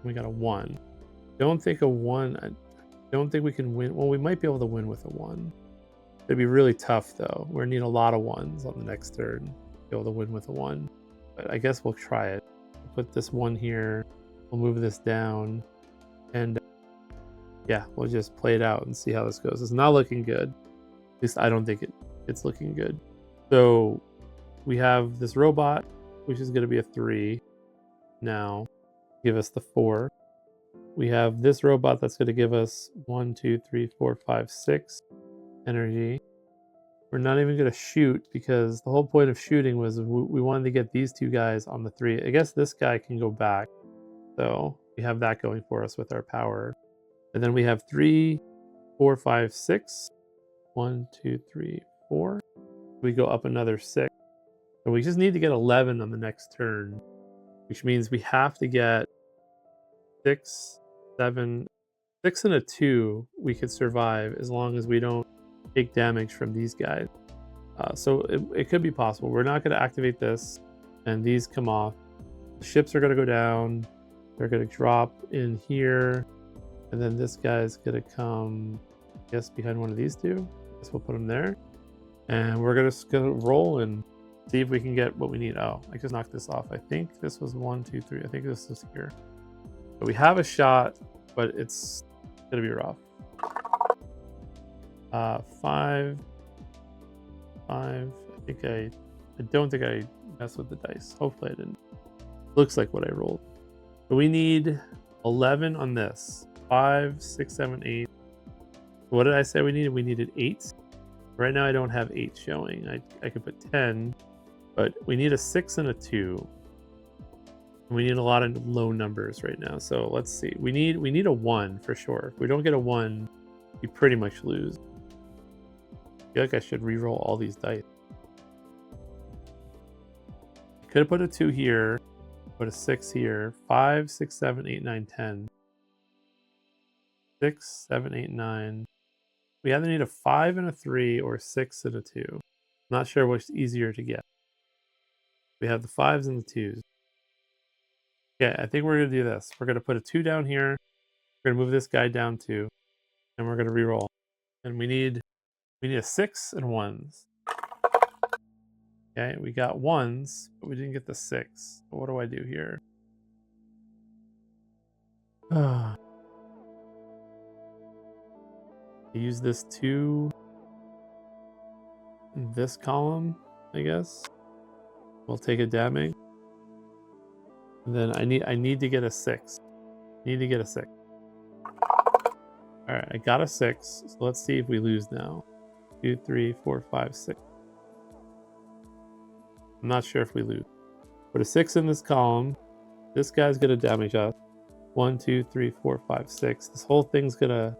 We got a 1. Don't think a 1. I don't think we can win. Well, we might be able to win with a 1. It'd be really tough, though. We're going to need a lot of 1s on the next turn to be able to win with a 1. But I guess we'll try it. We'll put this 1 here. We'll move this down. And yeah, we'll just play it out and see how this goes. It's not looking good. At least I don't think it's looking good. So we have this robot, which is going to be a 3 now. Give us the 4. We have this robot that's going to give us 1, 2, 3, 4, 5, 6 energy. We're not even going to shoot because the whole point of shooting was we wanted to get these 2 guys on the 3. I guess this guy can go back. So we have that going for us with our power. And then we have 3, 4, 5, 6. 1, 2, 3, 4. We go up another 6. So we just need to get 11 on the next turn, which means we have to get 6, 7, 6 and a 2. We could survive as long as we don't take damage from these guys. So it could be possible. We're not going to activate this, and these come off. The ships are going to go down. They're going to drop in here, and then this guy's going to come, I guess, behind one of these 2. I guess we'll put him there, and we're going to roll and see if we can get what we need. Oh, I just knocked this off. I think this was 1, 2, 3. I think this is here. So we have a shot, but it's going to be rough. 5. I don't think I messed with the dice. Hopefully I didn't. Looks like what I rolled. So we need 11 on this. 5, 6, 7, 8. What did I say we needed? We needed 8. Right now I don't have 8 showing. I could put 10, but we need a 6 and a 2. We need a lot of low numbers right now. So let's see. We need a 1 for sure. If we don't get a 1, we pretty much lose. I feel like I should re-roll all these dice. Could have put a 2 here, put a 6 here. 5, 6, 7, 8, 9, 10. 6, 7, 8, 9. We either need a 5 and a 3 or a 6 and a 2. I'm not sure which is easier to get. We have the 5s and the 2s. Yeah, I think we're going to do this. We're going to put a 2 down here. We're going to move this guy down 2. And we're going to re-roll. And we need a 6 and 1s. Okay, we got 1s, but we didn't get the 6. So what do I do here? Use this 2 in this column, I guess. We'll take a damage. And then I need to get a 6. Need to get a 6. All right, I got a 6. So let's see if we lose now. 2, 3, 4, 5, 6. I'm not sure if we lose. Put a 6 in this column. This guy's gonna damage us. 1, 2, 3, 4, 5, 6. This whole thing's gonna.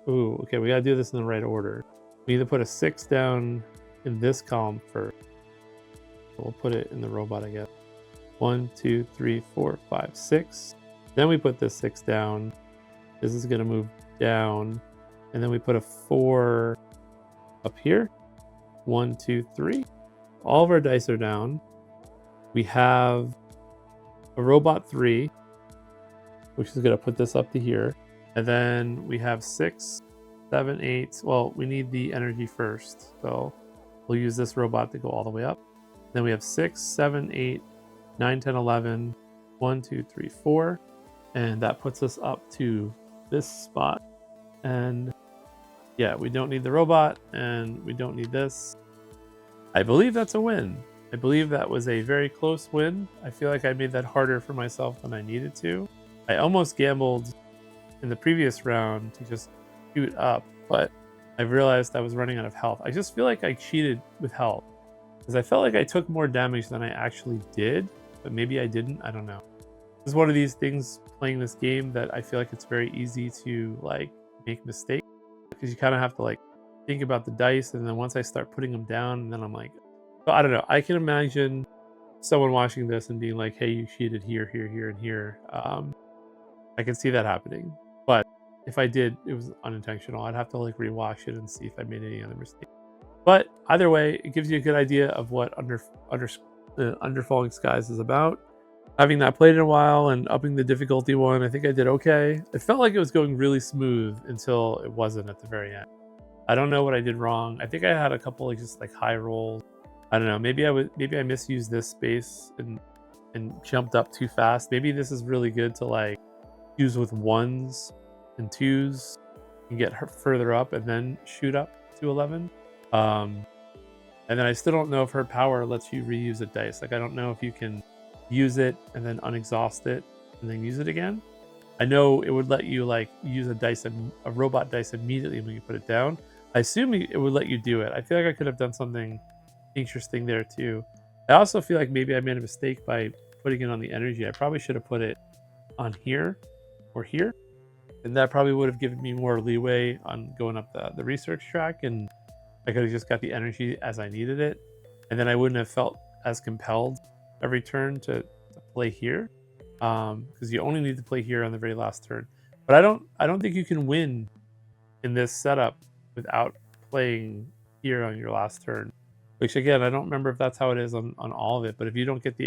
Ooh, okay, we gotta do this in the right order. We need to put a 6 down in this column first. We'll put it in the robot, I guess. 1, 2, 3, 4, 5, 6. Then we put this 6 down. This is gonna move down. And then we put a 4 up here. 1, 2, 3. All of our dice are down. We have a robot 3, which is gonna put this up to here. And then we have 6, 7, 8. Well, we need the energy first. So we'll use this robot to go all the way up. Then we have 6, 7, 8, 9, 10, 11. 1, 2, 3, 4. and that puts us up to this spot. And yeah, we don't need the robot, and we don't need this. I believe that's a win. I believe that was a very close win. I feel like I made that harder for myself than I needed to. I almost gambled in the previous round to just shoot up, but I realized I was running out of health. I just feel like I cheated with health because I felt like I took more damage than I actually did, but maybe I didn't. I don't know. This is one of these things playing this game that I feel like it's very easy to like make mistakes because you kind of have to like think about the dice, and then once I start putting them down, and then I'm like, so I don't know. I can imagine someone watching this and being like, "Hey, you cheated here, here, here, and here." I can see that happening, but if I did, it was unintentional. I'd have to like rewatch it and see if I made any other mistake. But either way, it gives you a good idea of what Under Falling Skies is about. Having not played in a while and upping the difficulty one, I think I did okay. It felt like it was going really smooth until it wasn't at the very end. I don't know what I did wrong. I think I had a couple like just like high rolls. I don't know. Maybe I misused this space and jumped up too fast. Maybe this is really good to like use with ones and twos and get her further up and then shoot up to 11. And then I still don't know if her power lets you reuse a dice. Like I don't know if you can use it and then unexhaust it and then use it again. I know it would let you like use a robot dice immediately when you put it down. I assume it would let you do it. I feel like I could have done something interesting there too. I also feel like maybe I made a mistake by putting it on the energy. I probably should have put it on here or here, and that probably would have given me more leeway on going up the research track, and I could have just got the energy as I needed it, and then I wouldn't have felt as compelled every turn to play here, because you only need to play here on the very last turn. But I don't think you can win in this setup without playing here on your last turn. Which again, I don't remember if that's how it is on all of it. But if you don't get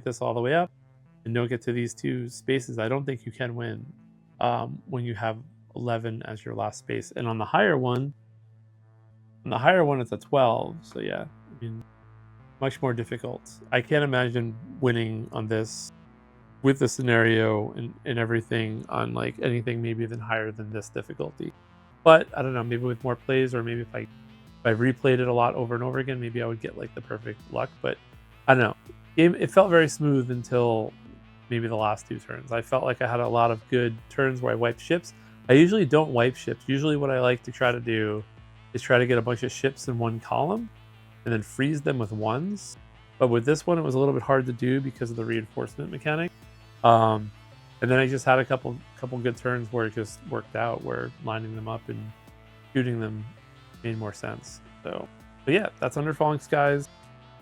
this all the way up and don't get to these two spaces, I don't think you can win when you have 11 as your last space. And on the higher one, it's a 12. So yeah, I mean, much more difficult. I can't imagine winning on this with the scenario and everything on like anything maybe even higher than this difficulty. But I don't know, maybe with more plays, or maybe if I replayed it a lot over and over again, maybe I would get like the perfect luck. But I don't know. It felt very smooth until maybe the last two turns. I felt like I had a lot of good turns where I wiped ships. I usually don't wipe ships. Usually what I like to try to do is try to get a bunch of ships in one column and then freeze them with ones. But with this one, it was a little bit hard to do because of the reinforcement mechanic. And then I just had a couple good turns where it just worked out, where lining them up and shooting them made more sense. So, but yeah, that's Under Falling Skies.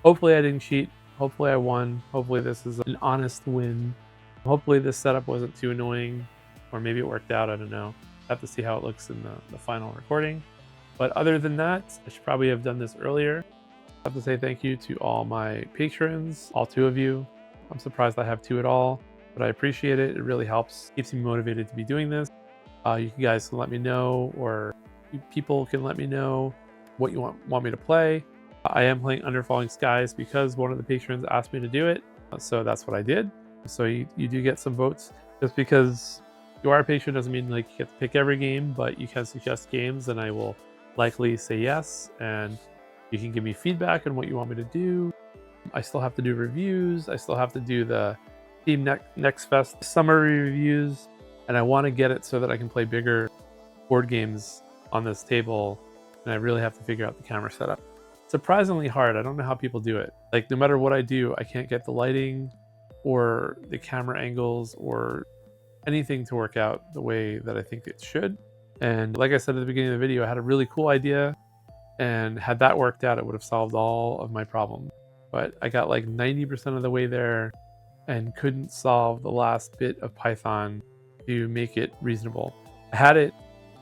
Hopefully I didn't cheat. Hopefully I won. Hopefully this is an honest win. Hopefully this setup wasn't too annoying, or maybe it worked out. I don't know. I have to see how it looks in the final recording. But other than that, I should probably have done this earlier. I have to say thank you to all my patrons, all 2 of you. I'm surprised I have 2 at all, but I appreciate it. It really helps, keeps me motivated to be doing this. You guys can let me know, or people can let me know what you want me to play. I am playing Under Falling Skies because one of the patrons asked me to do it, so that's what I did. So you do get some votes. Just because you are a patron doesn't mean like you get to pick every game, but you can suggest games and I will likely say yes, and you can give me feedback on what you want me to do. I still have to do reviews. I still have to do the Team Next Fest summary reviews, and I want to get it so that I can play bigger board games on this table, and I really have to figure out the camera setup. Surprisingly hard. I don't know how people do it. Like no matter what I do, I can't get the lighting or the camera angles or anything to work out the way that I think it should. And like I said at the beginning of the video, I had a really cool idea, and had that worked out, it would have solved all of my problems. But I got like 90% of the way there and couldn't solve the last bit of Python to make it reasonable. I had it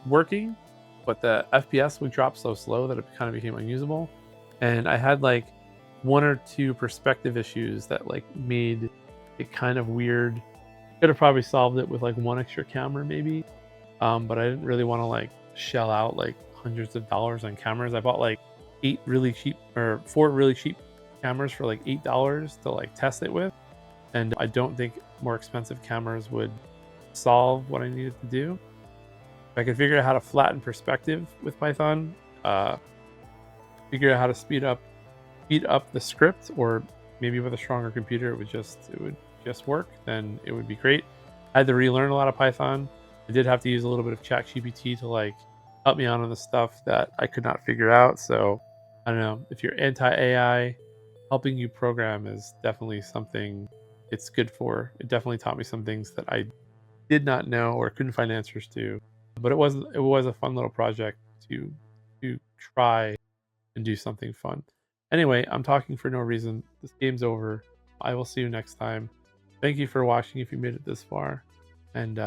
working, but the FPS would drop so slow that it kind of became unusable. And I had like 1 or 2 perspective issues that like made it kind of weird. Could have probably solved it with like 1 extra camera maybe, but I didn't really want to like shell out like hundreds of dollars on cameras. I bought like 4 really cheap cameras for like $8 to like test it with, and I don't think more expensive cameras would solve what I needed to do. If I could figure out how to flatten perspective with Python, figure out how to speed up the script, or maybe with a stronger computer it would just work, then it would be great. I had to relearn a lot of Python. I did have to use a little bit of ChatGPT to like help me out on the stuff that I could not figure out. So I don't know, if you're anti-AI, helping you program is definitely something it's good for. It definitely taught me some things that I did not know or couldn't find answers to. But it was a fun little project to try and do something fun. Anyway, I'm talking for no reason. This game's over. I will see you next time. Thank you for watching if you made it this far. And